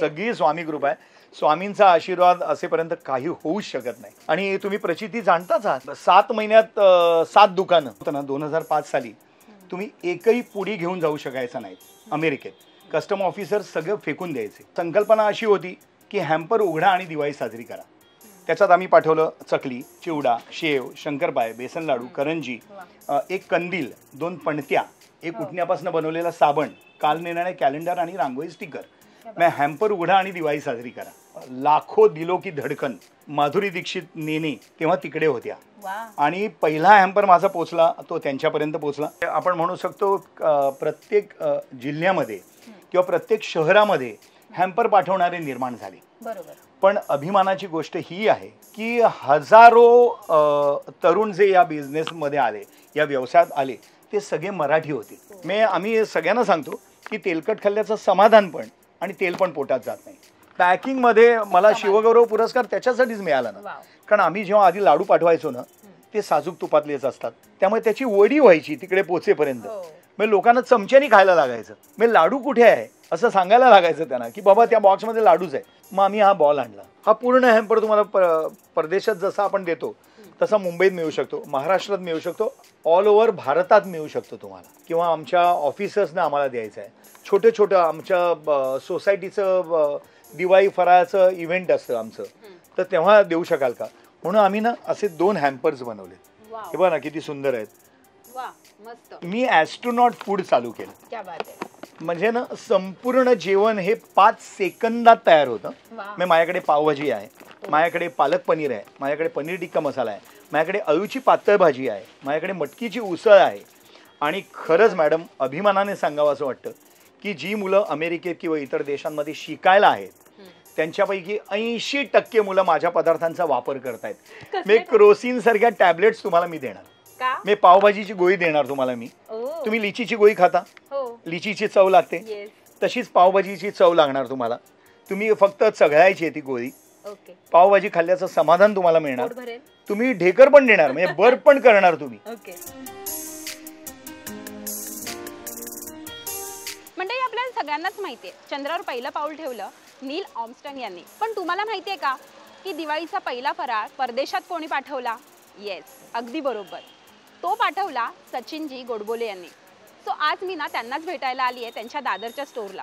सगळी स्वामी कृपा आहे. स्वामींचा आशीर्वाद असेपर्यंत काही होऊच शकत नाही. आणि तुम्ही प्रचिती जाणताच आहात, 7 महिन्यात 7 दुकानं होतं ना. 2005 साली तुम्ही एकही पुडी घेऊन जाऊ शकायचा नाही अमेरिकेत. कस्टम ऑफिसर सगळं फेकून द्यायचे. संकल्पना अशी होती की हॅम्पर उघडा आणि दिवाळी साजरी करा. त्याच्यात आम्ही पाठवलं चकली, चिवडा, शेव, शंकरपाळे, बेसन लाडू, करंजी, एक कंदील, 2 पणत्या, एक उठण्यापासून बनवलेला साबण, काल नेणारे कॅलेंडर आणि रांगोळी स्टिकर. मैं हॅम्पर उघडा आणि दिवाळी साजरी करा. लाखो दिलो की धडकन माधुरी दीक्षित नेने तेव्हा तिकडे होत्या. आणि पहिला हॅम्पर माझा पोचला तो त्यांच्यापर्यंत पोचला. आपण म्हणू शकतो प्रत्येक जिल्ह्यामध्ये किंवा प्रत्येक शहरामध्ये हॅम्पर पाठवणारे निर्माण झाले. बरोबर. पण अभिमानाची गोष्ट ही आहे की हजारो तरुण जे या बिझनेसमध्ये आले, या व्यवसायात आले, ते सगळे मराठी होते. आम्ही सगळ्यांना सांगतो की तेलकट खाल्ल्याचं समाधान पण आणि तेल पण पोटात जात नाही. पॅकिंगमध्ये मला शिवगौरव पुरस्कार त्याच्यासाठीच मिळाला ना, कारण आम्ही जेव्हा आधी लाडू पाठवायचो ना ते साजूक तुपातलेच असतात, त्यामुळे त्याची वडी व्हायची तिकडे पोचेपर्यंत. मग लोकांना चमच्यानी खायला लागायचं. मग लाडू कुठे आहे असं सांगायला लागायचं त्यांना की बाबा त्या बॉक्समध्ये लाडूच आहे. मग आम्ही हा बॉल आणला. हा पूर्ण हॅम्पर तुम्हाला परदेशात जसा आपण देतो तसा मुंबईत मिळू शकतो, महाराष्ट्रात मिळू शकतो, ऑल ओव्हर भारतात मिळू शकतो तुम्हाला. किंवा आमच्या ऑफिसर्सना आम्हाला द्यायचं आहे. छोटं छोटं आमच्या सोसायटीचं दिवाळी फराळाचं इव्हेंट असतं आमचं, तर तेव्हा देऊ शकाल का म्हणून आम्ही ना असे 2 हॅम्पर्स बनवले. हे बघा ना किती सुंदर आहेत. मी ॲस्ट्रोनॉट फूड चालू केलं. म्हणजे ना संपूर्ण जेवण हे 5 सेकंदात तयार होतं. मग माझ्याकडे पावभाजी आहे, माझ्याकडे पालक पनीर आहे, माझ्याकडे पनीर टिक्का मसाला आहे, माझ्याकडे अळूची पातळ भाजी आहे, माझ्याकडे मटकीची उसळ आहे. आणि खरंच मॅडम अभिमानाने सांगावं असं वाटतं की जी मुलं अमेरिकेत किंवा इतर देशांमध्ये शिकायला आहेत त्यांच्यापैकी 80% मुलं माझ्या पदार्थांचा वापर करतायत. मी क्रोसिन सारख्या टॅबलेट्स तुम्हाला मी देणार. मी पावभाजीची गोळी देणार तुम्हाला मी. तुम्ही लिचीची गोळी खाता, लिचीची चव लागते, तशीच पावभाजीची चव लागणार तुम्हाला. तुम्ही फक्त चघळायची आहे ती गोळी. पावभाजी खाल्ल्याचं समाधान तुम्हाला मिळणार. तुम्ही ढेकर पण देणार, म्हणजे बर्फ पण करणार तुम्ही. म्हणजे आपल्याला सगळ्यांनाच माहितीये चंद्रावर पहिलं पाऊल ठेवलं नील आर्मस्ट्रॉंग यांनी. पण तुम्हाला माहितीये का की दिवाळीचा पहिला फराळ परदेशात कोणी पाठवला? येस, अगदी बरोबर. तो पाठवला सचिनजी गोडबोले यांनी. सो आज मी ना त्यांनाच भेटायला आली आहे त्यांच्या दादरच्या स्टोरला.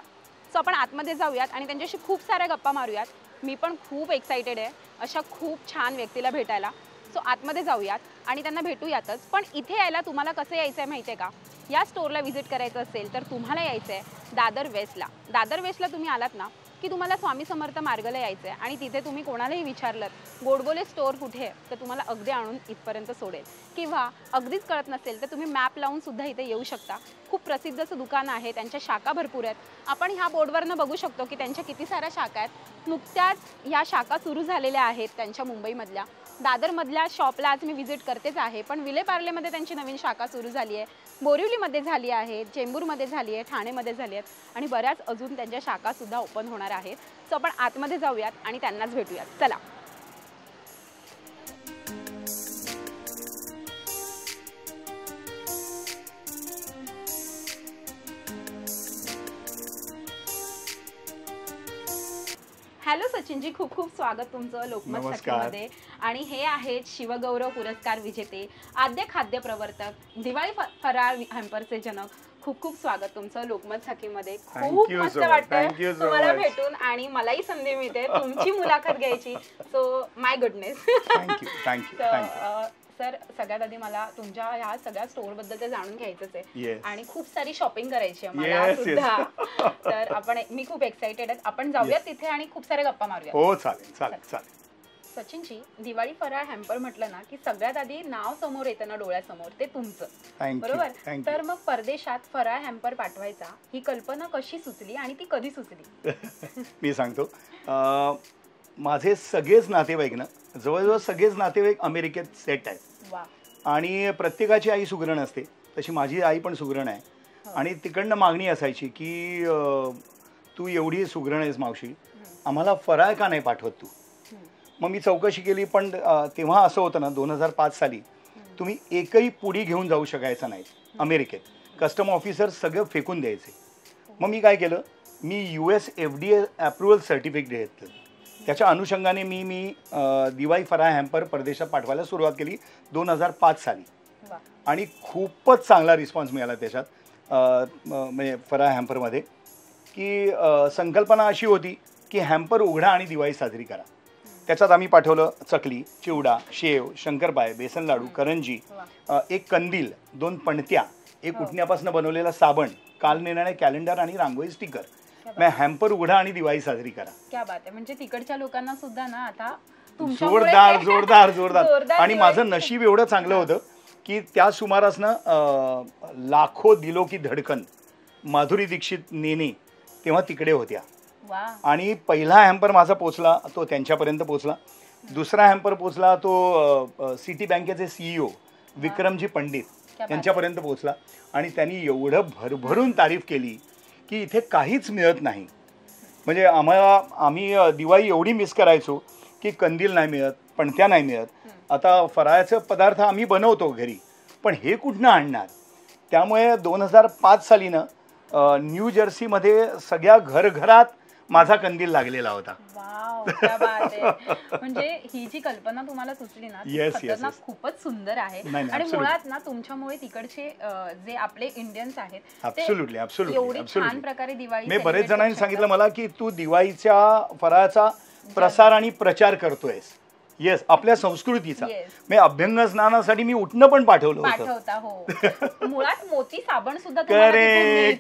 सो आपण आतमध्ये जाऊयात आणि त्यांच्याशी खूप साऱ्या गप्पा मारूयात. मी पण खूप एक्साइटेड आहे अशा खूप छान व्यक्तीला भेटायला. सो आतमध्ये जाऊयात आणि त्यांना भेटूयातच. पण इथे यायला तुम्हाला कसं यायचं आहे माहिती आहे का? या स्टोरला व्हिजिट करायचं असेल तर तुम्हाला यायचं आहे दादर वेस्टला. दादर वेस्टला तुम्ही आलात ना की तुम्हाला स्वामी समर्थ मार्गला यायचं आहे आणि तिथे तुम्ही कोणालाही विचारलं गोडबोले स्टोर कुठे आहे तर तुम्हाला अगदी आणून इथपर्यंत सोडेल. किंवा अगदीच कळत नसेल तर तुम्ही मॅप लावून सुद्धा इथे येऊ शकता. खूप प्रसिद्ध असं दुकान आहे, त्यांच्या शाखा भरपूर आहेत. आपण ह्या बोर्डवरनं बघू शकतो की त्यांच्या किती साऱ्या शाखा आहेत. नुकत्याच ह्या शाखा सुरू झालेल्या आहेत त्यांच्या मुंबईमधल्या. दादरमधल्या शॉपला आज मी व्हिजिट करतेच आहे, पण विलेपार्लेमध्ये त्यांची नवीन शाखा सुरू झाली आहे, बोरिवलीमध्ये झाली आहे, चेंबूरमध्ये झाली आहे, ठाणेमध्ये झाली आहेत आणि बऱ्याच अजून त्यांच्या शाखासुद्धा ओपन होणार आहेत. सो आपण आतमध्ये जाऊयात आणि त्यांनाच भेटूयात. चला. हॅलो सचिनजी, खूप खूप स्वागत तुमचं लोकमत सखीमध्ये. आणि हे आहेत शिवगौरव पुरस्कार विजेते, आद्य खाद्य प्रवर्तक, दिवाळी फराळ हॅम्परचे जनक. खूप खूप स्वागत तुमचं लोकमत सखीमध्ये. खूप मस्त वाटतं तुम्हाला भेटून आणि मलाही संधी मिळते तुमची मुलाखत घ्यायची. So my goodness. सर, सगळ्यात आधी मला तुमच्या ह्या सगळ्या स्टोर बद्दल ते जाणून घ्यायचंच आहे आणि खूप सारी शॉपिंग करायची आहे मला सुद्धा. तर मी खूप एक्साइटेड आहे. आपण जाऊया तिथे आणि खूप सारे गप्पा मारूया. हो चालेल चालेल चालेल. सचिनजी, दिवाळी फराळ हॅम्पर म्हटलं ना की सगळ्यात आधी नाव समोर येतं ना डोळ्यासमोर ते तुमचं, बरोबर? तर मग परदेशात फराळ हॅम्पर पाठवायचा ही कल्पना कशी सुचली आणि ती कधी सुचली? मी सांगतो. माझे सगळेच नातेवाईक ना, जवळजवळ सगळेच नातेवाईक अमेरिकेत सेट आहेत आणि प्रत्येकाची आई सुगरण असते, तशी माझी आई पण सुगरण आहे. आणि तिकडनं मागणी असायची की तू एवढी सुगरण आहेस मावशी, आम्हाला फराळ का नाही पाठवत तू? मग मी चौकशी केली, पण तेव्हा असं होतं ना 2005 साली तुम्ही एकही पुडी घेऊन जाऊ शकायचा नाही अमेरिकेत. कस्टम ऑफिसर सगळं फेकून द्यायचे. मग मी काय केलं, मी US FDA अप्रुव्हल सर्टिफिकेट घेतलं. त्याच्या अनुषंगाने मी दिवाळी फराळ हॅम्पर परदेशात पाठवायला सुरुवात केली 2005 साली. आणि खूपच चांगला रिस्पॉन्स मिळाला त्याच्यात म्हणजे फराळ हॅम्परमध्ये, की संकल्पना अशी होती की हॅम्पर उघडा आणि दिवाळी साजरी करा. त्याच्यात आम्ही पाठवलं चकली, चिवडा, शेव, शंकरपाळे, बेसन लाडू, करंजी, एक कंदील, 2 पणत्या, एक उठण्यापासून बनवलेला साबण, काल नेणारे कॅलेंडर आणि रांगोळी स्टिकर. मग हॅम्पर उघडा आणि दिवाळी साजरी करा. क्या बात आहे. म्हणजे तिकडच्या लोकांना सुद्धा ना आता जोरदार जोरदार जोरदार. आणि माझं नशीब एवढं चांगलं होतं की त्या सुमारासनं लाखो दिलो की धडकन, माधुरी दीक्षित नेने तेव्हा तिकडे होत्या. आणि पहिला हॅम्पर माझा पोचला तो त्यांच्यापर्यंत पोचला. दुसरा हॅम्पर पोचला तो सिटी बँकेचे CEO विक्रमजी पंडित यांच्यापर्यंत पोचला. आणि त्यांनी एवढं भरभरून तारीफ केली की इथे काहीच मिळत नाही. म्हणजे आम्ही दिवाळी एवढी मिस करायचो की कंदील नाही मिळत, पणत्या नाही मिळत. आता फराळाचे पदार्थ आम्ही बनवतो घरी, पण हे कुठनं आणणार. त्यामुळे 2005 सालीनं न्यू जर्सीमध्ये सगळ्या घरघरात माझा कंदील लागलेला होता. म्हणजे ही जी कल्पना तुम्हाला सुचली ना खूपच सुंदर आहे. आणि मुळात ना तुमच्यामुळे तिकडचे जे आपले इंडियन्स आहेत एवढी छान प्रकारे दिवाळी. मी बरेच जणांनी सांगितलं मला की तू दिवाळीच्या फराळाचा प्रसार आणि प्रचार करतोयस. येस, आपल्या संस्कृतीचा. मी अभ्यंग स्नानासाठी मी उठणं पण पाठवलं होतं. मुळात मोती साबण सुद्धा करे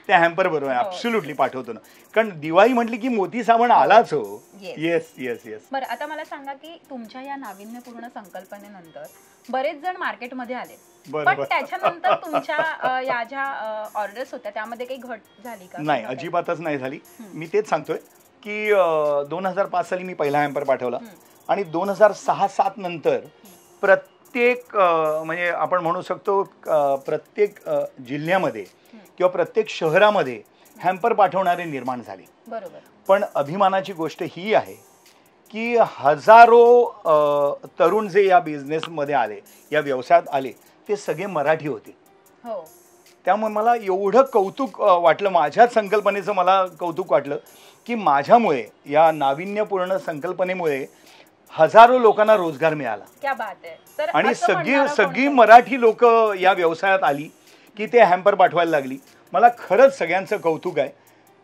त्या हॅम्पर बरोबर ऍब्सोल्युटली पाठवतो ना, कारण दिवाळी म्हटली की मोती साबण आलाच हो. Yes yes yes. बरं, आता मला सांगा की तुमच्या या नाविन्यपूर्ण संकल्पनेनंतर बरेच जण मार्केटमध्ये आले, पण त्याच्यानंतर तुमच्या या ज्या ऑर्डर्स होत्या त्यामध्ये काही घट झाली का? नाही, अजिबातच नाही झाली. मी तेच सांगतोय की 2005 साली मी पहिला हॅम्पर पाठवला आणि 2006-07 नंतर प्रत्येक म्हणजे आपण म्हणू शकतो प्रत्येक जिल्ह्यामध्ये किंवा प्रत्येक शहरामध्ये हॅम्पर पाठवणारे निर्माण झाले. बरोबर. पण अभिमानाची गोष्ट ही आहे की हजारो तरुण जे या बिझनेसमध्ये आले, या व्यवसायात आले, ते सगळे मराठी होते. हो. त्यामुळे मला एवढं कौतुक वाटलं, माझ्याच संकल्पनेचं मला कौतुक वाटलं की माझ्यामुळे या नाविन्यपूर्ण संकल्पनेमुळे हजारो लोकांना रोजगार मिळाला. क्या बात आहे. आणि सगळी मराठी लोक या व्यवसायात आली की ते हॅम्पर पाठवायला लागली. मला खरंच सगळ्यांचं कौतुक आहे.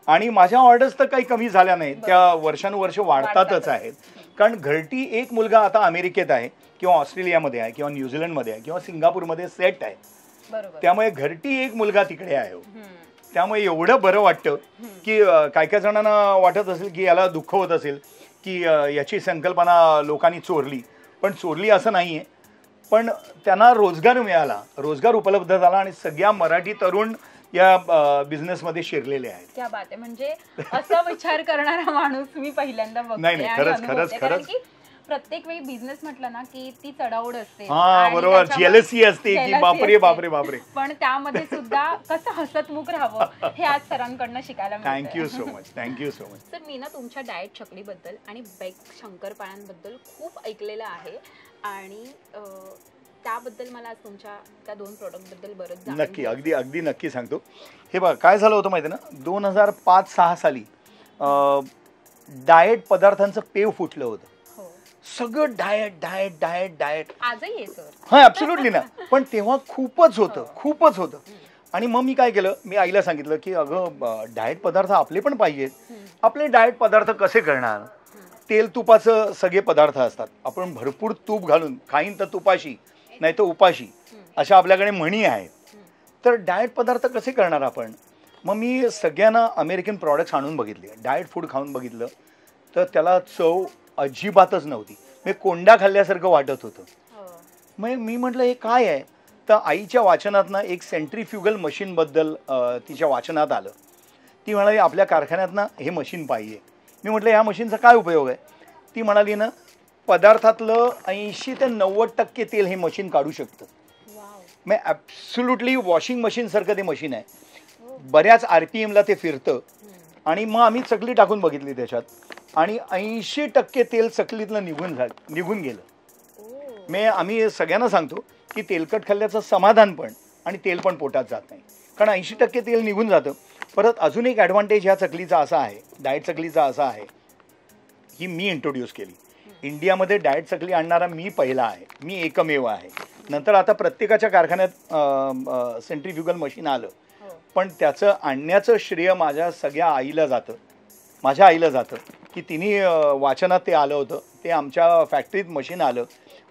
आणि माझ्या ऑर्डर्स तर काही कमी झाल्या नाहीत, त्या वर्षानुवर्ष वाढतातच आहेत. कारण घरटी एक मुलगा आता अमेरिकेत आहे किंवा ऑस्ट्रेलियामध्ये आहे किंवा न्यूझीलंडमध्ये आहे किंवा सिंगापूरमध्ये सेट आहे. त्यामुळे घरटी एक मुलगा तिकडे आहे. त्यामुळे एवढं बरं वाटतं की काय काय जणांना वाटत असेल की याला दुःख होत असेल की याची संकल्पना लोकांनी चोरली, पण चोरली असं नाही आहे. पण त्यांना रोजगार मिळाला, रोजगार उपलब्ध झाला आणि सगळ्या मराठी तरुण या बिझनेसमध्ये शिरलेले आहेत. क्या बात आहे. म्हणजे असा विचार करणारा माणूस मी पहिल्यांदा बघते. नाही, खरंच प्रत्येक वेळी बिझनेस म्हटलं ना की ती चढाओढ असते. बरोबर, जेलसी असते की बापरे बापरे बापरे. पण त्यामध्ये सुद्धा कसं हसतमुख राहावं हे आज सरांकडनं शिकायला मिळतं. Thank you so much. सर, मी ना तुमच्या डाएट चकलीबद्दल आणि बेक शंकरपाळ्यांबद्दल खूप ऐकलेलं आहे आणि त्याबद्दल मला आज तुमच्या त्या 2 प्रोडक्टबद्दल बरंच नक्की अगदी नक्की सांगतो. हे बघा काय झालं होतं माहिती ना, 2005-06 साली डाएट पदार्थांचं पेव फुटलं होतं. सगळं डाएट आजही आहे सर. हा, ॲब्सोल्युटली ना. पण तेव्हा खूपच होतं. आणि मग मी काय केलं, मी आईला सांगितलं की अगं डाएट पदार्थ आपले पण पाहिजेत. आपले डाएट पदार्थ कसे करणार? तेल तुपाचं सगळे पदार्थ असतात. आपण भरपूर तूप घालून खाईन तर तुपाशी नाही तर उपाशी, अशा आपल्याकडे म्हणी आहेत. तर डाएट पदार्थ कसे करणार आपण? मग मी सगळ्यांना अमेरिकन प्रॉडक्ट्स आणून बघितले, डाएट फूड खाऊन बघितलं, तर त्याला चव अजिबातच नव्हती. मी कोंडा खाल्ल्यासारखं वाटत होतं. मग मी म्हटलं हे काय आहे? तर आईच्या वाचनातनं एक सेंट्रीफ्युगल मशीनबद्दल तिच्या वाचनात आलं. ती म्हणाली आपल्या कारखान्यातनं हे मशीन पाहिजे. मी म्हटलं ह्या मशीनचा काय उपयोग आहे? ती म्हणाली ना, पदार्थातलं 80 ते 90% तेल हे मशीन काढू शकतं. मग ॲब्सोल्युटली वॉशिंग मशीनसारखं ते मशीन आहे. बऱ्याच RPMला ते फिरतं. आणि मग आम्ही चकली टाकून बघितली त्याच्यात आणि 80% तेल चकलीतलं निघून गेलं. आम्ही सगळ्यांना सांगतो की तेलकट खाल्ल्याचं समाधान पण आणि तेल पण पोटात जात नाही, कारण 80% तेल निघून जातं. परत अजून एक ॲडव्हान्टेज ह्या चकलीचा असा आहे, डाएट चकलीचा असा आहे, ही मी इंट्रोड्यूस केली. इंडियामध्ये डाएट चकली आणणारा मी पहिला आहे, मी एकमेव आहे. नंतर आता प्रत्येकाच्या कारखान्यात सेंट्रीफ्युगल मशीन आलं, पण त्याचं आणण्याचं श्रेय माझ्या सगळ्या आईला जातं, माझ्या आईला जातं, की तिने वाचनात ते आलं होतं, ते आमच्या फॅक्टरीत मशीन आलं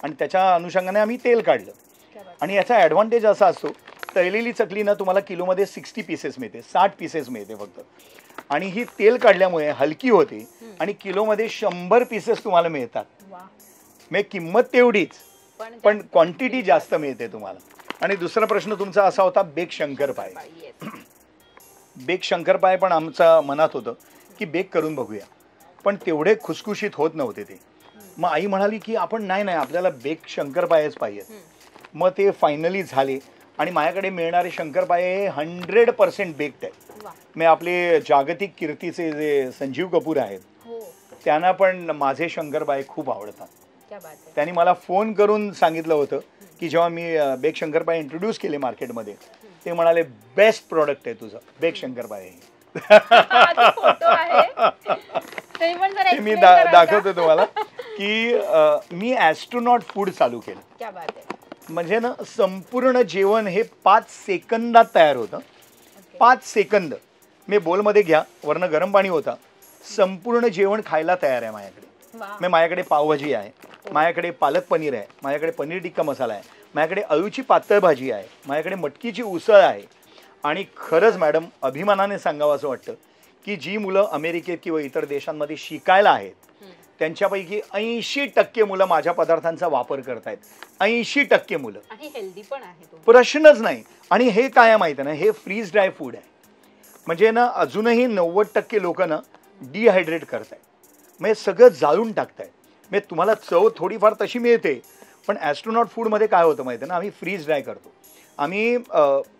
आणि त्याच्या अनुषंगाने आम्ही तेल काढलं. आणि याचा ॲडव्हान्टेज असा असतो, तळलेली चकली ना तुम्हाला किलोमध्ये 60 पीसेस मिळते, 60 पीसेस मिळते फक्त. आणि ही तेल काढल्यामुळे हलकी होते आणि किलोमध्ये 100 पीसेस तुम्हाला मिळतात. म्हणजे किंमत तेवढीच, पण क्वांटिटी जास्त मिळते तुम्हाला. आणि दुसरा प्रश्न तुमचा असा होता बेक शंकरपाळे. बेक शंकरपाळे पण आमच्या मनात होतं की बेक करून बघूया, पण तेवढे खुसखुशीत होत नव्हते ते. मग आई म्हणाली की आपण नाही आपल्याला बेक शंकरपाळेच पाहिजेत. मग ते फायनली झाले आणि माझ्याकडे मिळणारे शंकरपाळे 100% बेक्ड आहेत. मी आपले जागतिक कीर्तीचे जे संजीव कपूर आहेत त्यांना पण माझे शंकरपाळे खूप आवडतात. त्यांनी मला फोन करून सांगितलं होतं की जेव्हा मी बेक शंकरपाळे इंट्रोड्यूस केले मार्केटमध्ये, ते म्हणाले बेस्ट प्रॉडक्ट आहे तुझं बेक शंकरपाळे. मी दाखवतो तुम्हाला की मी ॲस्ट्रोनॉट फूड चालू केलं. म्हणजे ना संपूर्ण जेवण हे 5 सेकंदात तयार होतं. 5 सेकंद मी बोलमध्ये घ्या, वरनं गरम पाणी होता, संपूर्ण जेवण खायला तयार आहे माझ्याकडे. मी माझ्याकडे पावभाजी आहे, माझ्याकडे पालक पनीर आहे, माझ्याकडे पनीर टिक्का मसाला आहे, माझ्याकडे अळूची पातळ भाजी आहे, माझ्याकडे मटकीची उसळ आहे. आणि खरंच मॅडम अभिमानाने सांगावं असं वाटतं की जी मुलं अमेरिकेत किंवा इतर देशांमध्ये शिकायला आहेत त्यांच्यापैकी 80% मुलं माझ्या पदार्थांचा वापर करतायत. 80% मुलं. आणि हेल्दी पण आहे, प्रश्नच नाही. आणि हे काय माहिती आहे ना, हे फ्रीज ड्राय फूड आहे. म्हणजे ना अजूनही 90% लोक ना डिहायड्रेट करतायत, म्हणजे सगळं जाळून टाकतायत. म्हणजे तुम्हाला चव थोडीफार तशी मिळते, पण ॲस्ट्रोनॉट फूडमध्ये काय होतं माहिती आहे ना, आम्ही फ्रीज ड्राय करतो. आम्ही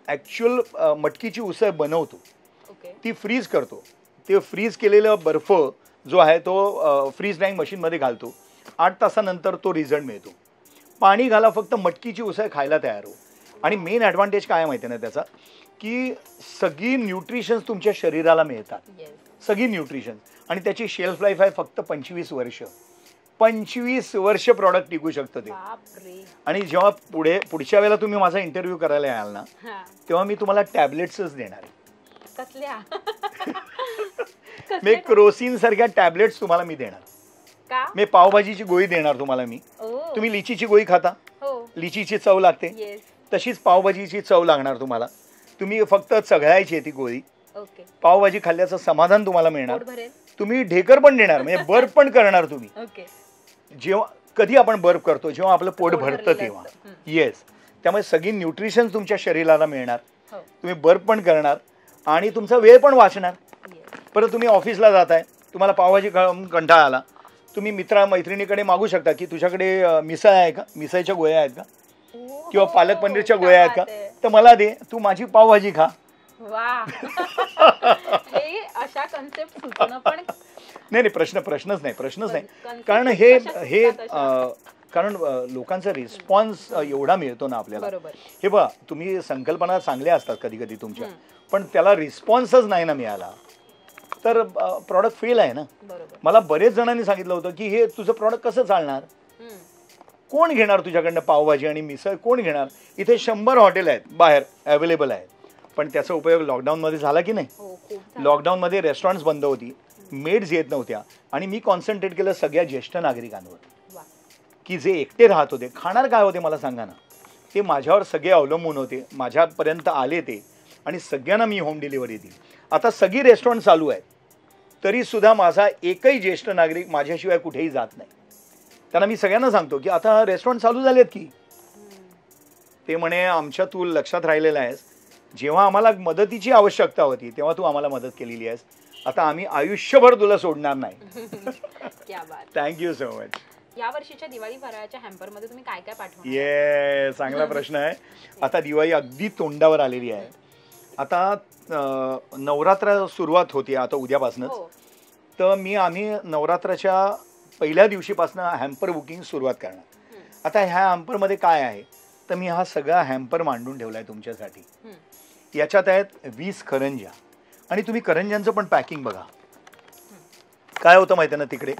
ॲक्च्युअल मटकीची उसळ बनवतो, ती फ्रीज करतो. ते फ्रीज केलेलं बर्फ जो आहे तो फ्रीज ड्राईंग मशीनमध्ये घालतो. 8 तासानंतर तो रिझल्ट मिळतो. पाणी घाला, फक्त मटकीची उसळ खायला तयार हो. आणि मेन ॲडव्हान्टेज काय माहिती ना त्याचा, की सगळी न्यूट्रिशन्स तुमच्या शरीराला मिळतात, सगळी न्यूट्रिशन्स. आणि त्याची शेल्फ लाईफ आहे फक्त 25 वर्ष. 25 वर्ष प्रॉडक्ट टिकू शकतं ते. आणि जेव्हा पुढच्या वेळेला तुम्ही माझा इंटरव्ह्यू करायला याल ना, तेव्हा मी तुम्हाला टॅबलेट्सच देणार आहे. मी क्रोसिन सारख्या टॅबलेट्स तुम्हाला मी देणार. मी पावभाजीची गोळी देणार तुम्हाला मी. तुम्ही लिचीची गोळी खाता, लिचीची चव लागते, तशीच पावभाजीची चव लागणार तुम्हाला. तुम्ही फक्त चघळायची ती गोळी. पावभाजी खाल्ल्याचं समाधान तुम्हाला मिळणार. तुम्ही ढेकर पण देणार, म्हणजे बर्फ पण करणार तुम्ही. जेव्हा कधी आपण बर्फ करतो, जेव्हा आपलं पोट भरतं तेव्हा. येस, त्यामुळे सगळी न्यूट्रिशन तुमच्या शरीराला मिळणार. तुम्ही बर्फ पण करणार आणि तुमचा वेळ पण वाचणार. परत तुम्ही ऑफिसला जाताय, तुम्हाला पावभाजी कंटाळा आला, तुम्ही मैत्रिणीकडे मागू शकता की तुझ्याकडे मिसळ आहे का, मिसळच्या गोळ्या आहेत का, किंवा पालक पनीरच्या गोळ्या आहेत का, तर मला दे, तू माझी पावभाजी खा. नाही प्रश्नच नाही. कारण लोकांचा रिस्पॉन्स एवढा मिळतो ना आपल्याला. हे बघा, तुम्ही संकल्पना चांगल्या असतात कधी कधी तुमच्या, पण त्याला रिस्पॉन्सच नाही ना मिळाला तर प्रॉडक्ट फेल आहे ना. मला बरेच जणांनी सांगितलं होतं की हे तुझं प्रॉडक्ट कसं चालणार, कोण घेणार तुझ्याकडनं पावभाजी आणि मिसळ, कोण घेणार. इथे 100 हॉटेल आहेत बाहेर अवेलेबल आहेत, पण त्याचा उपयोग लॉकडाऊनमध्ये झाला की नाही. लॉकडाऊनमध्ये रेस्टॉरंट्स बंद होती, मेड्स येत नव्हत्या, आणि मी कॉन्सन्ट्रेट केलं सगळ्या ज्येष्ठ नागरिकांवर की जे एकटे राहत होते, खाणार काय होते मला सांगा ना. ते माझ्यावर सगळे अवलंबून होते, माझ्यापर्यंत आले ते, आणि सगळ्यांना मी होम डिलिव्हरी दिली. आता सगळी रेस्टॉरंट चालू आहेत, तरी सुद्धा माझा एकही ज्येष्ठ नागरिक माझ्याशिवाय कुठेही जात नाही. त्यांना मी सगळ्यांना सांगतो की आता रेस्टॉरंट चालू झालेत की. ते म्हणे आमच्या तू लक्षात राहिलेला आहेस, जेव्हा आम्हाला मदतीची आवश्यकता होती तेव्हा तू आम्हाला मदत केलेली आहेस, आता आम्ही आयुष्यभर तुला सोडणार नाही. Thank you so much. या वर्षीच्या दिवाळी फराळाच्या हॅम्पर मध्ये तुम्ही काय काय पाठवणार? ये चांगला प्रश्न आहे. आता दिवाळी अगदी तोंडावर आलेली आहे. आता नवरात्र सुरुवात होती आता उद्यापासूनच. तर आम्ही नवरात्राच्या पहिल्या दिवशीपासून हॅम्पर बुकिंग सुरुवात करणार. आता ह्या हॅम्परमध्ये काय आहे तर मी हा सगळा हॅम्पर मांडून ठेवला आहे तुमच्यासाठी. याच्यात आहेत 20 करंज्या, आणि तुम्ही करंज्यांचं पण पॅकिंग बघा काय होतं माहिती ना तिकडे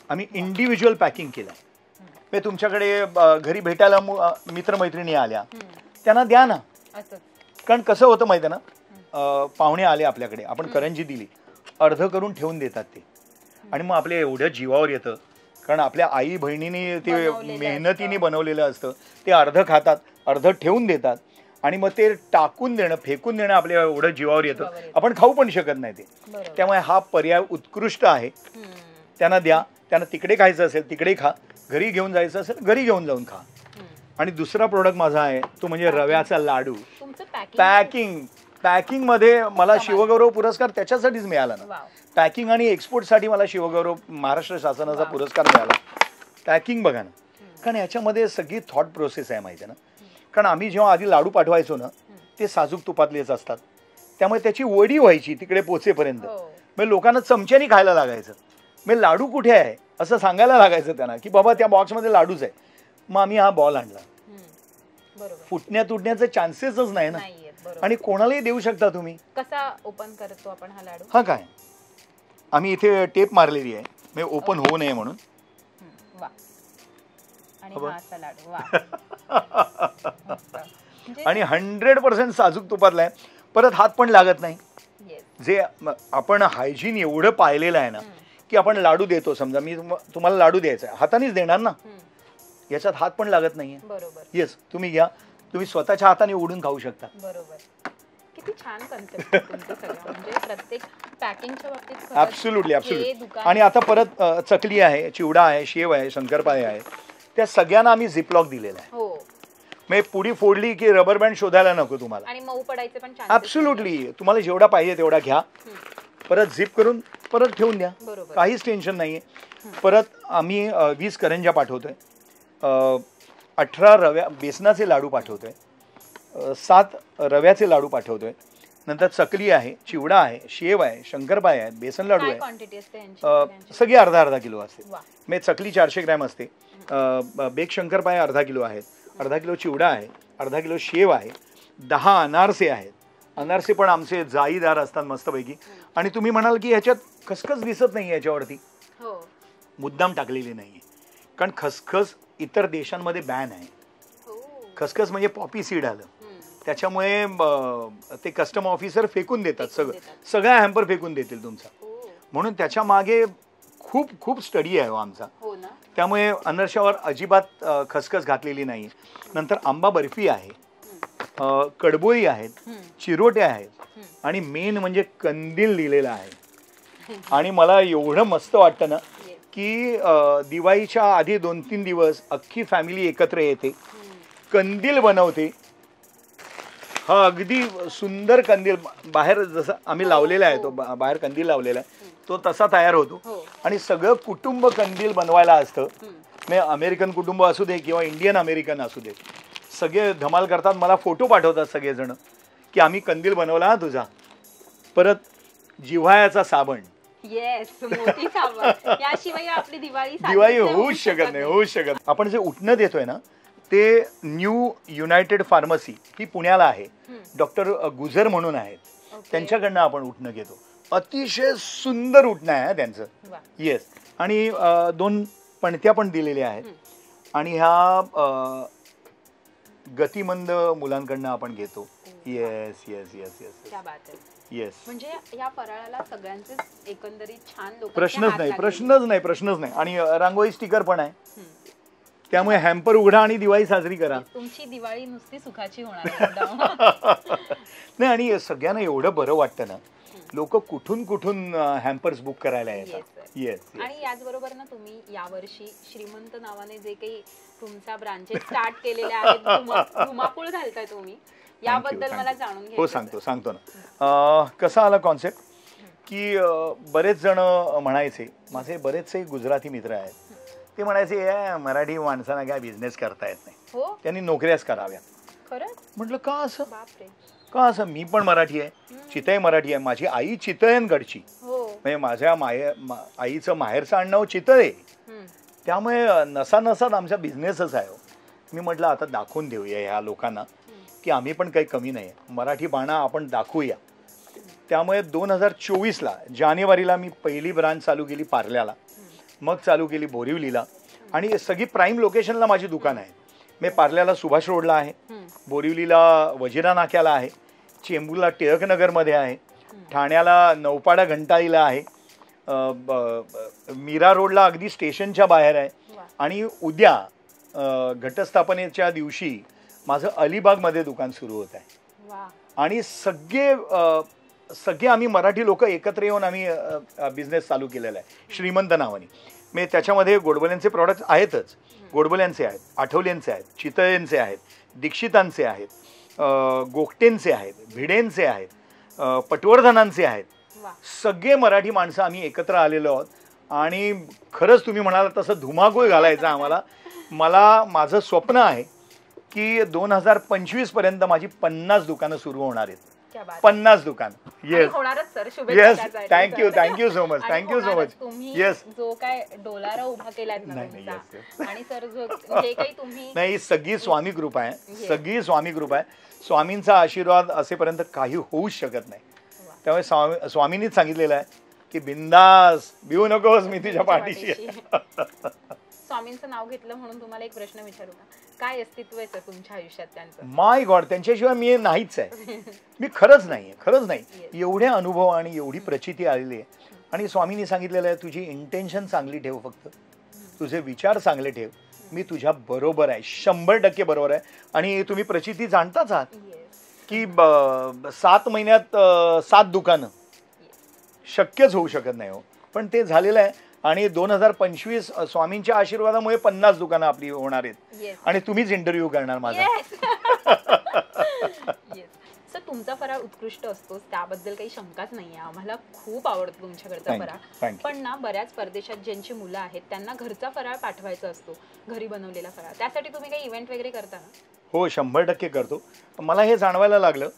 आम्ही इंडिव्हिज्युअल पॅकिंग केलं आहे. तुमच्याकडे घरी भेटायला मित्रमैत्रिणी आल्या त्यांना द्या ना. कारण कसं होतं माहिती ना पाहुणे आले आपल्याकडे आपण करंजी दिली अर्ध करून ठेवून देतात ते आणि मग आपल्या एवढ्या जीवावर येतं कारण आपल्या आई बहिणीने ते मेहनतीने बनवलेलं असतं ते अर्ध खातात अर्ध ठेवून देतात आणि मग ते टाकून देणं फेकून देणं आपल्या एवढं जीवावर येतं आपण खाऊ पण शकत नाही ते. त्यामुळे हा पर्याय उत्कृष्ट आहे. त्यांना द्या. त्यांना तिकडे खायचं असेल तिकडे खा घरी घेऊन जायचं असेल घरी घेऊन जाऊन खा. आणि दुसरा प्रोडक्ट माझा आहे तो म्हणजे रव्याचा लाडू. पॅकिंग मध्ये मला शिवगौरव पुरस्कार त्याच्यासाठीच मिळाला ना. पॅकिंग आणि एक्सपोर्टसाठी मला शिवगौरव महाराष्ट्र शासनाचा पुरस्कार मिळाला. पॅकिंग बघा ना कारण याच्यामध्ये सगळी थॉट प्रोसेस आहे माहिती आहे ना. कारण आम्ही जेव्हा आधी लाडू पाठवायचो ना ते साजूक तुपातलेच असतात त्यामुळे त्याची वडी व्हायची तिकडे पोचेपर्यंत. मग लोकांना चमच्यानी खायला लागायचं. मग लाडू कुठे आहे असं सांगायला लागायचं त्यांना की बाबा त्या बॉक्समध्ये लाडूच आहे. मग आम्ही हा बॉल आणला. फुटण्या तुटण्याचे चान्सेसच नाही ना आणि कोणालाही देऊ शकता तुम्ही. कसा ओपन करतो आपण हा लाडू. हा काय आम्ही इथे टेप मारलेली आहे म्हणजे ओपन होऊ नये म्हणून. आणि 100% साजूक तुपातला आहे. परत हात पण लागत नाही. जे आपण हायजीन एवढं पाहिलेलं आहे ना की आपण लाडू देतो समजा मी तुम्हाला लाडू द्यायचा आहे हातानेच देणार ना याच्यात हात पण लागत नाहीये. येस तुम्ही घ्या तुम्ही स्वतःच्या हाताने ओढून खाऊ शकता. किती छान कन्सेप्ट आहे तुमचं सगळं म्हणजे प्रत्येक पॅकिंगच्या बाबतीत. ॲब्सोल्युटली. आणि आता परत चकली आहे चिवडा आहे शेव आहे शंकरपाळे आहे त्या सगळ्यांना आम्ही झिपलॉक दिलेला आहे. म्हणजे पुडी फोडली की रबर बँड शोधायला नको तुम्हाला. आणि मऊ पडायचे पण ॲब्सोल्युटली. तुम्हाला जेवढा पाहिजे तेवढा घ्या परत झिप करून परत ठेवून द्या काहीच टेन्शन नाहीये. परत आम्ही 20 करंज्या पाठवतोय 18 रव्या बेसनाचे लाडू पाठवतोय 7 रव्याचे लाडू पाठवतोय नंतर चकली आहे चिवडा आहे शेव आहे शंकरपाळे आहे बेसन लाडू आहे सगळी अर्धा किलो असते. म्हणजे चकली 400 ग्रॅम असते बेक शंकरपाळे अर्धा किलो आहेत अर्धा किलो चिवडा आहे अर्धा किलो शेव आहे 10 अनारसे आहेत. अनारसे पण आमचे जाळीदार असतात मस्तपैकी. आणि तुम्ही म्हणाल की ह्याच्यात खसखस दिसत नाही याच्यावरती मुद्दाम टाकलेली नाहीये कारण खसखस इतर देशांमध्ये बॅन आहे. खसखस म्हणजे पॉपी सीड आलं त्याच्यामुळे ते कस्टम ऑफिसर फेकून देतात सगळा हॅम्पर फेकून देतील तुमचा. म्हणून त्याच्या मागे खूप खूप स्टडी आहे आमचा. त्यामुळे अनरशावर अजिबात खसखस घातलेली नाही. नंतर आंबा बर्फी आहे कडबोळी आहेत चिरोटे आहेत आणि मेन म्हणजे कंदील लिहिलेला आहे. आणि मला एवढं मस्त वाटतं ना की दिवाळीच्या आधी 2-3 दिवस अख्खी फॅमिली एकत्र येते कंदील बनवते. हा अगदी सुंदर कंदील बाहेर जसं आम्ही लावलेला आहे तो बाहेर कंदील लावलेला आहे तो तसा तयार होतो आणि सगळं कुटुंब कंदील बनवायला असतं. म्हणजे अमेरिकन कुटुंब असू दे किंवा इंडियन अमेरिकन असू दे सगळे धमाल करतात. मला फोटो पाठवतात सगळेजण की आम्ही कंदील बनवला तुझा. परत जिव्हाळ्याचा साबण दिवाळी होऊच शकत नाही. आपण जे उठणं देतोय ना ते न्यू युनायटेड फार्मसी ही पुण्याला आहे डॉक्टर गुजर म्हणून आहेत त्यांच्याकडनं आपण उठणं घेतो. अतिशय सुंदर उठणं आहे त्यांचं. येस. आणि 2 पणत्या पण दिलेल्या आहेत आणि ह्या गतिमंद मुलांकडनं आपण घेतो. Yes yes yes yes yes. म्हणजे या फराळाला सगळ्यांचे एकंदरीत छान प्रश्नच नाही. आणि रांगोळी स्टिकर पण आहे त्यामुळे हॅम्पर उघडा आणि दिवाळी साजरी करा. तुमची दिवाळी नुसती सुखाची होणार नाही. आणि सगळ्यांना एवढं बरं वाटतं ना लोक कुठून हॅम्पर्स बुक करायला येतात. येस. आणि याचबरोबर ना तुम्ही यावर्षी श्रीमंत नावाने जे काही तुमच्या ब्रांचेस स्टार्ट केलेल्या आहेत धुमाकूळ घालताय तुम्ही याबद्दल मला जाणून घ्यायचं. हो सांगतो ना. कसा आला कॉन्सेप्ट की बरेच जण म्हणायचे माझे बरेचसे गुजराती मित्र आहेत ते म्हणायचे मराठी माणसांना काय बिझनेस करता येत नाही त्यांनी नोकऱ्याच कराव्या. म्हटलं का असं मी पण मराठी आहे चितळे मराठी आहे माझी आई चितळेनगडची म्हणजे माझ्या आईचं माहेरचं आडनाव चितळे त्यामुळे नसानसात आमचा बिझनेसच आहे. मी म्हटलं आता दाखवून देऊया ह्या लोकांना की आम्ही पण काही कमी नाही मराठी बाणा आपण दाखवूया. त्यामुळे 2024ला जानेवारीला मी पहिली ब्रांच चालू केली पार्ल्याला, मग चालू केली बोरिवलीला, आणि सगळी प्राईम लोकेशनला माझी दुकान आहे. मी पार्ल्याला सुभाष रोडला आहे, बोरिवलीला वजिरा नाक्याला आहे, चेंबूरला टिळकनगरमध्ये आहे, ठाण्याला नौपाडा घंटाळीला आहे, मीरा रोडला अगदी स्टेशनच्या बाहेर आहे, आणि उद्या घटस्थापनेच्या दिवशी माझं अलिबागमध्ये दुकान सुरू होत आहे. आणि सगळे आम्ही मराठी लोक एकत्र येऊन आम्ही बिझनेस चालू केलेला आहे श्रीमंत नावाने. मी त्याच्यामध्ये गोडबोल्यांचे प्रॉडक्ट्स आहेतच, गोडबोल्यांचे आहेत, आठवलेंचे आहेत, चितळेंचे आहेत, दीक्षितांचे आहेत, गोगटेंचे आहेत, भिडेंचे आहेत, पटवर्धनांचे आहेत. सगळे मराठी माणसं आम्ही एकत्र आलेलो आहोत. आणि खरंच तुम्ही म्हणाला तसं धुमाकूळ घालायचं आम्हाला. माझं स्वप्न आहे की 2025 पर्यंत माझी 50 दुकानं सुरू होणार आहेत. 50 दुकान. Yes yes, thank you so much, thank you so much. Yes, जो काय डोलारा उभा केलाय ना तुमचा, आणि सर जो जे काही तुम्ही, नाही, सगळी स्वामी कृपा आहे, सगळी स्वामी कृपा आहे. स्वामींचा आशीर्वाद असेपर्यंत काही होऊच शकत नाही. त्यामुळे स्वामींनीच सांगितलेलं आहे की बिंदास भिवू नकोस, मी तुझ्या पाठीशी आहे. स्वामींचं नाव घेतलं म्हणून तुम्हाला एक प्रश्न विचारू का, काय अस्तित्व आहे तुमच्या आयुष्यात त्यांचं? माय गॉड, त्यांच्याशिवाय मी नाहीच आहे. मी खरंच नाही. एवढे अनुभव आणि एवढी प्रचिती आलेली आहे. आणि स्वामींनी सांगितलेलं आहे, तुझी इंटेन्शन चांगली ठेव, फक्त तुझे विचार चांगले ठेव, मी तुझ्या बरोबर आहे, 100% बरोबर आहे. आणि तुम्ही प्रचिती जाणताच आहात की 7 महिन्यात 7 दुकानं शक्यच होऊ शकत नाही हो, पण ते झालेलं आहे. आणि 2025 स्वामींच्या आशीर्वादामुळे 50 दुकानं आपली होणार आहेत. आणि तुम्हीच इंटरव्ह्यू करणार माझा. सर, तुमचा फराळ उत्कृष्ट असतो, त्याबद्दल काही शंकाच नाहीये. आम्हाला खूप आवडतो तुमच्याकडचा फराळ. पण ना, बऱ्याच परदेशात ज्यांची मुलं आहेत त्यांना घरचा फराळ पाठवायचा असतो, घरी बनवलेला फराळ. त्यासाठी तुम्ही काही इव्हेंट वगैरे करता ना? हो, 100% करतो. मला हे जाणवायला लागलं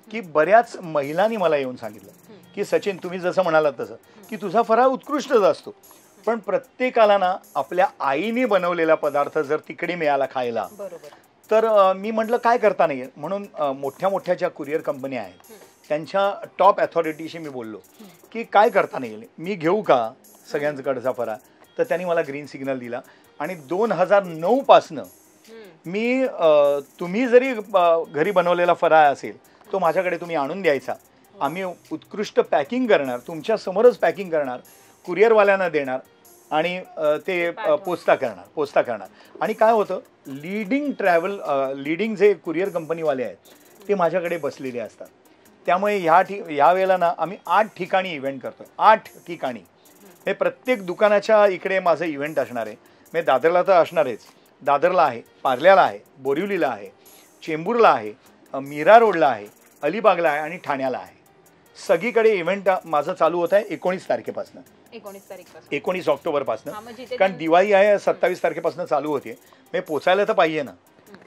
की बऱ्याच महिलांनी मला येऊन सांगितलं की सचिन, तुम्ही जसं म्हणालात तसं की तुझा फराळ उत्कृष्टच असतो, पण प्रत्येकाला ना आपल्या आईने बनवलेला पदार्थ जर तिकडे मिळाला खायला, तर मी म्हटलं काय करता नाही. म्हणून मोठ्या मोठ्या ज्या कुरिअर कंपन्या आहेत त्यांच्या टॉप अथॉरिटीशी मी बोललो की काय करता नाही, मी घेऊ का सगळ्यांकडचा फराळ. तर त्यांनी मला ग्रीन सिग्नल दिला. आणि 2009 पासनं मी तुम्ही जरी घरी बनवलेला फराळ असेल तो माझ्याकडे तुम्ही आणून द्यायचा, आम्ही उत्कृष्ट पॅकिंग करणार, तुमच्या समोरच पॅकिंग करणार, कुरिअरवाल्यांना देणार आणि ते पोचता करणार. आणि काय होतं, लीडिंग जे कुरिअर कंपनीवाले आहेत ते माझ्याकडे बसलेले असतात. त्यामुळे ह्या वेळेला ना आम्ही 8 ठिकाणी इव्हेंट करतोय. 8 ठिकाणी हे प्रत्येक दुकानाच्या इकडे माझं इव्हेंट असणार आहे. मी दादरला तर असणारच, दादरला आहे, पार्ल्याला आहे, बोरिवलीला आहे, चेंबूरला आहे, मीरा रोडला आहे, अलिबागला आहे आणि ठाण्याला आहे. सगळीकडे इव्हेंट माझं चालू होत आहे 19 तारखेपासून, 19 ऑक्टोबरपासून. कारण दिवाळी आहे 27 तारखेपासून चालू होते. मी पोचायला तर पाहिजे ना,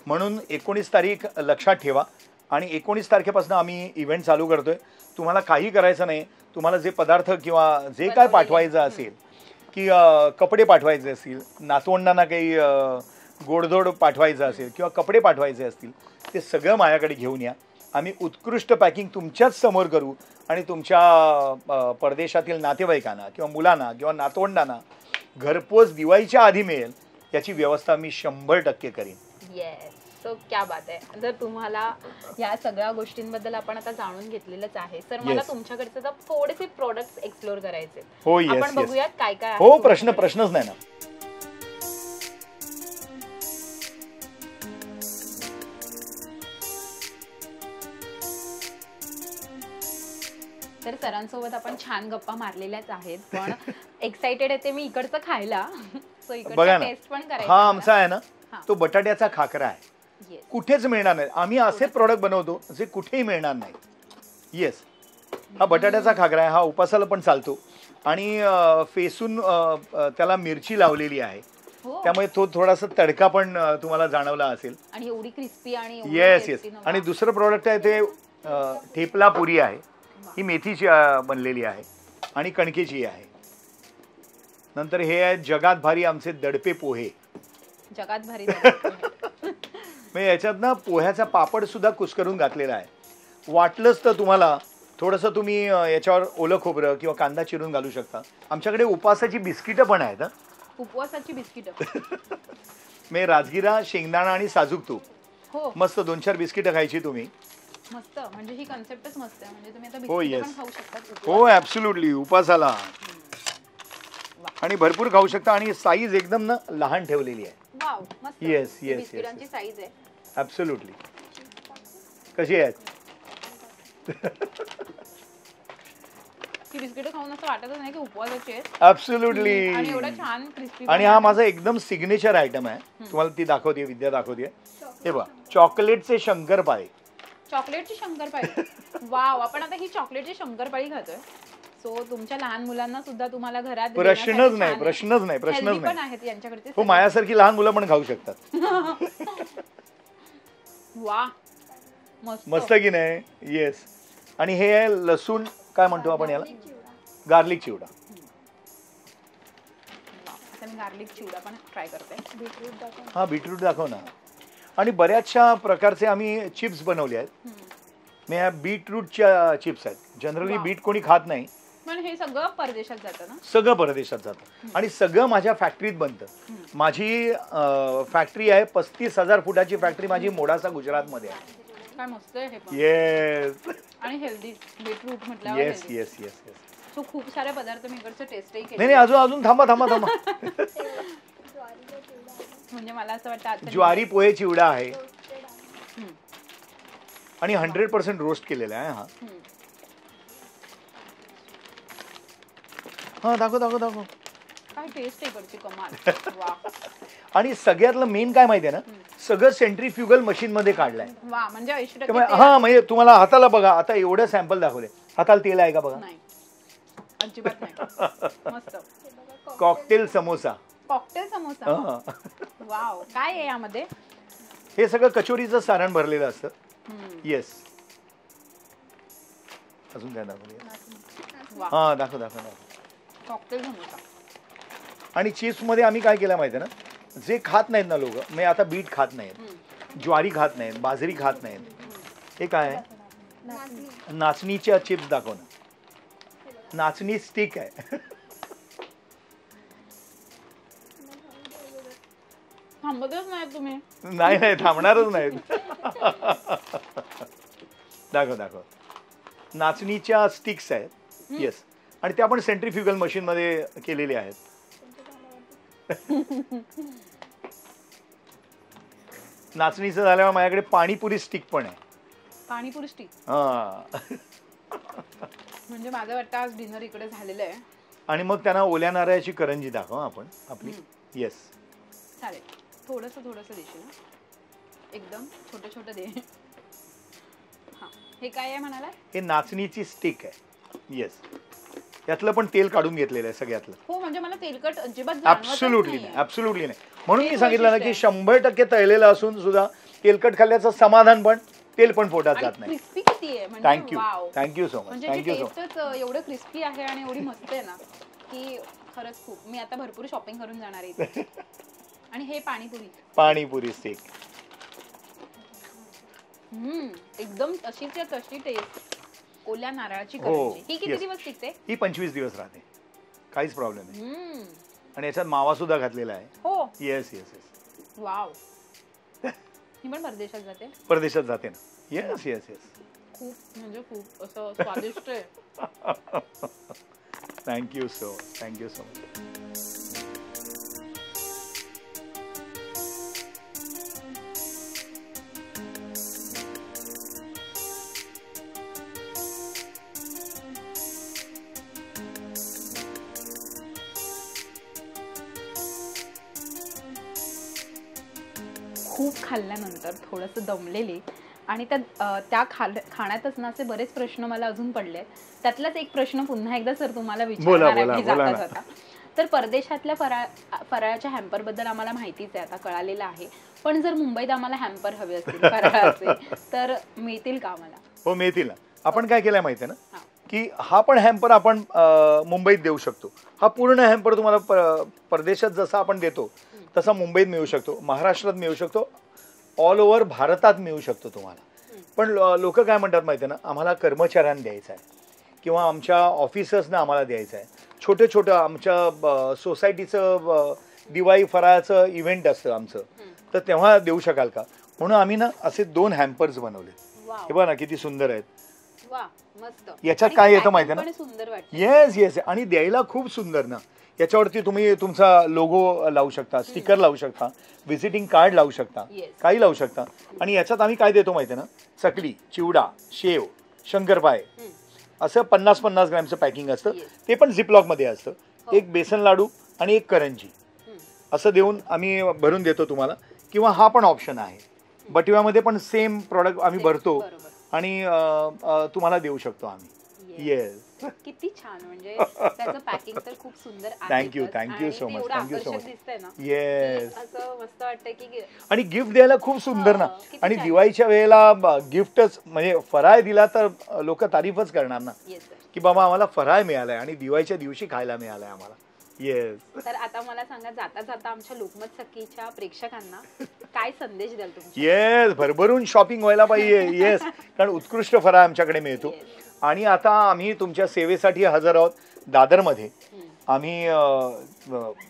म्हणून 19 तारीख लक्षात ठेवा. आणि 19 तारखेपासून आम्ही इव्हेंट चालू करतोय. तुम्हाला काही करायचं नाही, तुम्हाला जे पदार्थ किंवा जे काय पाठवायचं असेल, की कपडे पाठवायचे असतील, नातवंडांना काही गोडधोड पाठवायचं असेल किंवा कपडे पाठवायचे असतील, ते सगळं माझ्याकडे घेऊन या. आम्ही उत्कृष्ट पॅकिंग तुमच्याच समोर करू आणि तुमच्या परदेशातील नातेवाईकांना किंवा मुलांना किंवा नातवंडांना घरपोच दिवाळीच्या आधी मिळेल याची व्यवस्था मी 100% करीन. येस, सो क्या बात आहे. जर तुम्हाला या सगळ्या गोष्टींबद्दल आपण आता जाणून घेतलेलंच आहे, सर मला तुमच्याकडचे तर थोडेसे प्रोडक्ट्स एक्सप्लोर करायचे. हो, येस, आपण बघूयात काय काय. हो, प्रश्नच नाही ना. तर सरांसोबत आपण छान गप्पा मारलेल्याच आहेत, पण एक्साइटेड आहे ते मी इकडचं खायला. सो इकडचा टेस्ट पण करायचा. हा आमचा आहे ना, तो बटाट्याचा खाकरा आहे, कुठेच मिळणार नाही. आम्ही असे प्रोडक्ट बनवतो जे कुठेही मिळणार नाही. येस, हा बटाट्याचा खाकरा आहे. हा उपासाला पण चालतो आणि फेसून त्याला मिरची लावलेली आहे, त्यामुळे तो थोडासा तडका पण तुम्हाला जाणवला असेल. आणि एवढी क्रिस्पी आणि येस. आणि दुसरं प्रोडक्ट आहे ते ठेपला पुरी आहे. ही मेथीची बनलेली आहे आणि कणकेची आहे. नंतर हे आहे जगात भारी आमचे दडपे पोहे. जगात भारी याच्यात ना पोह्याचा पापड सुद्धा कुस्करून घातलेला आहे. वाटलंच तर तुम्हाला थोडंसं तुम्ही याच्यावर ओलं खोबरं किंवा कांदा चिरून घालू शकता. आमच्याकडे उपासाची बिस्किटं पण आहेत. उपवासाची बिस्किटं मी राजगिरा, शेंगदाणा आणि साजूक तूप, हो मस्त 2-4 बिस्किटं खायची तुम्ही. मस्त. म्हणजे ही कन्सेप्टच मस्त आहे. म्हणजे तुम्ही आता हो, बिस्किटं yes. पण खाऊ शकता हो ॲब्सोल्युटली उपासाला, आणि भरपूर खाऊ शकता. आणि साईज एकदम ना लहान ठेवलेली आहे. वाव मस्त. येस ही येस बिस्किटांची येस साईज आहे. ॲब्सोल्युटली. कशी आहेत? ही बिस्किटं खाऊन असं वाटतच नाही की उपवासाची आहेत. ॲब्सोल्युटली. आणि एवढं छान क्रिस्पी. आणि हा माझा एकदम सिग्नेचर आयटम आहे. तुम्हाला ती दाखवते, विद्या दाखवते. हे बघा, चॉकलेटचे शंकरपाळे. चॉकलेटची शंकरपाळी. वाव. आपण आता ही चॉकलेटची शंकरपाळी खातोय. सो तुमच्या लहान मुलांना सुद्धा तुम्हाला घरात प्रश्नच नाही. पण आहेत यांच्याकडे. हो, माझ्यासारखी लहान मुलं पण खाऊ शकतात. वा मस्त. मस्त की नाही? येस. आणि हे आहे लसूण, काय म्हणतो आपण याला, गार्लिक चिवडा. आता मी गार्लिक चिवडा पण ट्राय करते. हा, बीटरूट दाखव ना. आणि बऱ्याचशा प्रकारचे आम्ही चिप्स बनवले आहेत. मी ह्या बीटरूटच्या चिप्स आहेत. जनरली बीट कोणी खात नाही, पण हे सगळं परदेशात जातं ना. सगळं परदेशात जातं. आणि सगळं माझ्या फॅक्टरीत बनतं. माझी फॅक्टरी आहे, 35,000 फुटाची फॅक्टरी माझी मोडासा गुजरातमध्ये आहे. काय मस्त आहे हे पण. येस आणि हेल्दी. बीटरूट म्हटल्यावर yes healthy. Yes yes yes. So खूप सारे पदार्थ मी इकडचे टेस्टही केले. नाही, अजून थांबा. म्हणजे मला असं वाटतं आता ज्वारी पोहे चिवडा आहे. आणि 100% रोस्ट केलेला आहे. हा दाखव. काय टेस्ट आहे इकडची कमाल. वा आणि सगळ्यातलं मेन काय माहितीये ना, सगळं सेंट्रीफ्युगल मशीन मध्ये काढलंय. वा. म्हणजे 80% त्यामुळे तेल हा, म्हणजे तुम्हाला हाताला बघा, आता एवढं सॅम्पल दाखवले, हाताला तेल आहे का बघा. नाही, अजिबात नाही. मस्त. Cocktail samosa. Cocktail samosa. Wow. काय आहे यामध्ये? हे सगळं कचोरीचं सारण भरलेलं असतं. येस. अजून काय दाखवले? हा, दाखव. कॉकटेल समोसा. आणि चिप्स मध्ये आम्ही काय केलं माहिती आहे ना, जे खात नाहीत ना लोक, म्हणजे आता बीट खात नाहीत, ज्वारी खात नाहीत, बाजरी खात नाहीत, हे काय आहे, नाचणीच्या चिप्स दाखव ना. नाचणी स्टिक आहे. थांबतच नाही तुम्ही. नाही, थांबणारच नाहीत. दाखव. नाचणीच्या स्टिक्स आहेत. येस. आणि ते आपण सेंट्रीफ्युगल मशीन मध्ये केलेले आहेत. नाचणीचं झाल्यावर माझ्याकडे पाणीपुरी स्टिक पण आहे. पाणीपुरी स्टिक. हा. म्हणजे माझं वाटतं आज डिनर इकडे झालेलं आहे. आणि मग त्यांना ओल्या नारळाची करंजी दाखव आपण आपली. येस. चालेल. थोडंसं देशील ना, एकदम छोटं दे. हा, हे काय आहे म्हणाला? हे नाचणीची स्टिक आहे. येस. यातलं पण तेल काढून घेतलेलं आहे सगळ्यातलं. हो, म्हणजे मला तेलकट अजिबात ॲब्सोल्युटली नाही. म्हणून मी सांगितलं ना की 100% तळलेलं असून सुद्धा तेलकट खाल्ल्याचं समाधान पण, तेल पण पोटात जात नाही. क्रिस्पी किती आहे म्हणजे. Thank you so much. म्हणजे टेस्टच एवढं क्रिस्पी आहे आणि एवढी मस्त आहे ना की खरंच खूप. मी आता भरपूर शॉपिंग करून जाणार आहे. आणि हे पाणीपुरी स्टिक. एकदम तशीच तशी टेस्ट. ओल्या नारळाची करंजी. ही किती दिवस टिकते? ही 25 दिवस राहते, काहीच प्रॉब्लेम नाही. आणि याच्यात मावा सुद्धा घातलेला आहे. हो. येस. वाव. ही पण परदेशात जाते ना. येस. खूप म्हणजे खूप असं स्वादिष्ट आहे. Thank you so much. खूप खाल्ल्यानंतर थोडंसं दमलेली आणि त्या खाण्यातच ना असे बरेच प्रश्न मला अजून पडले. त्यातलाच एक प्रश्न पुन्हा एकदा सर तुम्हाला विचारणार होता. तर परदेशातल्या फराळाच्या हॅम्पर बद्दल आम्हाला माहितीच आहे, आता कळालेलं आहे. पण जर मुंबईत आम्हाला हॅम्पर हवे असतील फराळाचे तर मिळतील का आम्हाला? हो, मिळतील. आपण काय केलंय माहिती आहे ना की हा पण हॅम्पर आपण मुंबईत देऊ शकतो. हा पूर्ण हॅम्पर तुम्हाला परदेशात जसा आपण देतो तसा मुंबईत मिळू शकतो, महाराष्ट्रात मिळू शकतो, ऑल ओव्हर भारतात मिळू शकतो तुम्हाला. पण लोक काय म्हणतात माहिती आहे ना, आम्हाला कर्मचाऱ्यांना द्यायचं आहे किंवा आमच्या ऑफिसर्सना आम्हाला द्यायचं आहे. छोटं छोटं आमच्या सोसायटीचं दिवाळी फराळाचं इव्हेंट असतं आमचं, तर तेव्हा देऊ शकाल का? म्हणून आम्ही ना असे 2 हॅम्पर्स बनवले. हे बघा ना किती सुंदर आहेत. वा मस्त. याच्यात आणि काय येतं packing माहिती आहे पण ना? सुंदर वाटतं. येस येस, आणि द्यायला खूप सुंदर ना. याच्यावरती तुम्ही तुमचा लोगो लावू शकता, स्टिकर लावू शकता, व्हिजिटिंग कार्ड लावू शकता, Yes. काही लावू शकता. आणि याच्यात आम्ही काय देतो माहिती आहे ना, चकली, चिवडा, शेव, शंकरपाळे, असं 50-50 ग्रॅमचं पॅकिंग असतं. Yes. ते पण झिपलॉकमध्ये असतं. हो. एक बेसन लाडू आणि एक करंजी असं देऊन आम्ही भरून देतो तुम्हाला. किंवा हा पण ऑप्शन आहे, बटव्यामध्ये पण सेम प्रॉडक्ट आम्ही भरतो बरोबर. आणि तुम्हाला देऊ शकतो आम्ही. येस. किती छान. म्हणजे त्याचं पॅकिंग तर खूप सुंदर आहे. Thank you thank you so much, thank you so much. दिसतंय ना, येस. असं मस्त वाटतंय की आणि गिफ्ट द्यायला खूप सुंदर ना. किती आणि छान. दिवाळीच्या वेळेला गिफ्टच म्हणजे फराळ दिला तर लोक तारीफच करणार ना, येस सर. की बाबा आम्हाला फराळ मिळालाय आणि दिवाळीच्या दिवशी खायला मिळालाय आम्हाला. येस. तर आता मला सांगा, जाता जाता आमच्या लोकमत सखीच्या प्रेक्षकांना काय संदेश द्याल तुम्ही? येस, भरभरून शॉपिंग व्हायला पाहिजे. येस, कारण उत्कृष्ट फराळ आमच्याकडे मिळतो. आणि आता आम्ही तुमच्या सेवेसाठी हजर आहोत. दादरमध्ये आम्ही,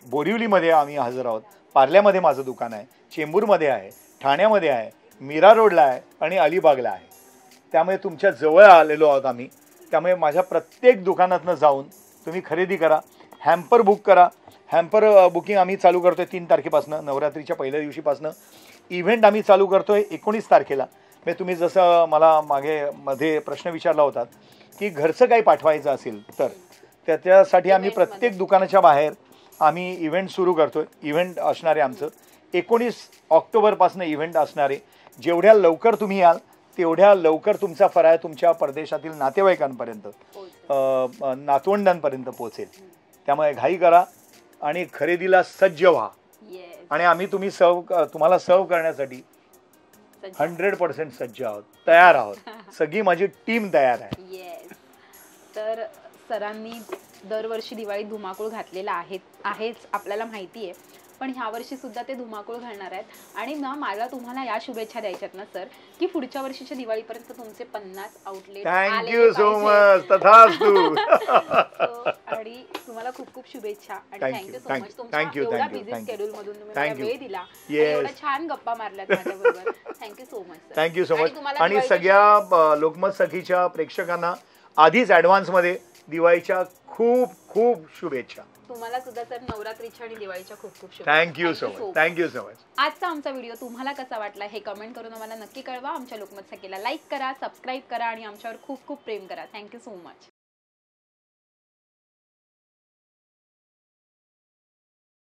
बोरिवलीमध्ये आम्ही हजर आहोत, पार्ल्यामध्ये माझं दुकान आहे, चेंबूरमध्ये आहे, ठाण्यामध्ये आहे, मीरा रोडला आहे आणि अलिबागला आहे. त्यामुळे तुमच्या जवळ आलेलो आहोत आम्ही. त्यामुळे माझ्या प्रत्येक दुकानातनं जाऊन तुम्ही खरेदी करा, हॅम्पर बुक करा. हॅम्पर बुकिंग आम्ही चालू करतोय 3 तारखेपासून, नवरात्रीच्या पहिल्या दिवशीपासून. इव्हेंट आम्ही चालू करतोय 19 तारखेला. म्हणजे तुम्ही जसं मला मध्ये प्रश्न विचारला होता की घरचं काही पाठवायचं असेल तर त्याच्यासाठी आम्ही प्रत्येक दुकानाच्या बाहेर आम्ही इव्हेंट सुरू करतोय. इव्हेंट असणार आहे आमचं 19 ऑक्टोबरपासून इव्हेंट असणार आहे. जेवढ्या लवकर तुम्ही याल तेवढ्या लवकर तुमचा फराळ तुमच्या परदेशातील नातेवाईकांपर्यंत, नातवंडांपर्यंत पोहोचेल. त्यामुळे घाई करा आणि खरेदीला सज्ज व्हा. आणि आम्ही तुम्हाला सर्व करण्यासाठी 100% सज्ज आहोत, तयार आहोत. सगळी माझी टीम तयार आहे. येस. तर सरांनी दरवर्षी दिवाळीत धुमाकूळ घातलेला आहेच आपल्याला माहिती आहे, पण ह्या वर्षी सुद्धा ते धुमाकूळ घालणार आहेत. आणि ना मला तुम्हाला या शुभेच्छा द्यायच्यात ना सर, की पुढच्या वर्षीच्या दिवाळीपर्यंत तुमचे 50 आउटलेट. Thank you so much. तथास्तु. आणि तुम्हाला खूप खूप शुभेच्छा आणि Thank you, thank you so thank much. you, तुमच्या thank you, एवढ्या thank you, busy thank you. Schedule मधून तुम्ही Thank मला you. वेळ दिला आणि Yes. एवढ्या छान गप्पा मारल्यात माझ्याबरोबर. Thank you so much. Thank you so much. तुम्हाला आणि दिवाळीच्या सगळ्या लोकमत सखीच्या प्रेक्षकांना आधीच ॲडव्हान्समध्ये दिवाळीच्या खूप खूप शुभेच्छा. तुम्हाला सुद्धा सर नवरात्रीच्या आणि दिवाळीच्या खूप खूप शुभेच्छा. Thank you so much, thank you so much. आजचा आमचा व्हिडिओ तुम्हाला कसा वाटला हे कमेंट करून आम्हाला नक्की कळवा. आमच्या लोकमत सखीला लाईक करा, सबस्क्राईब करा आणि आमच्यावर खूप खूप प्रेम करा. Thank you so much.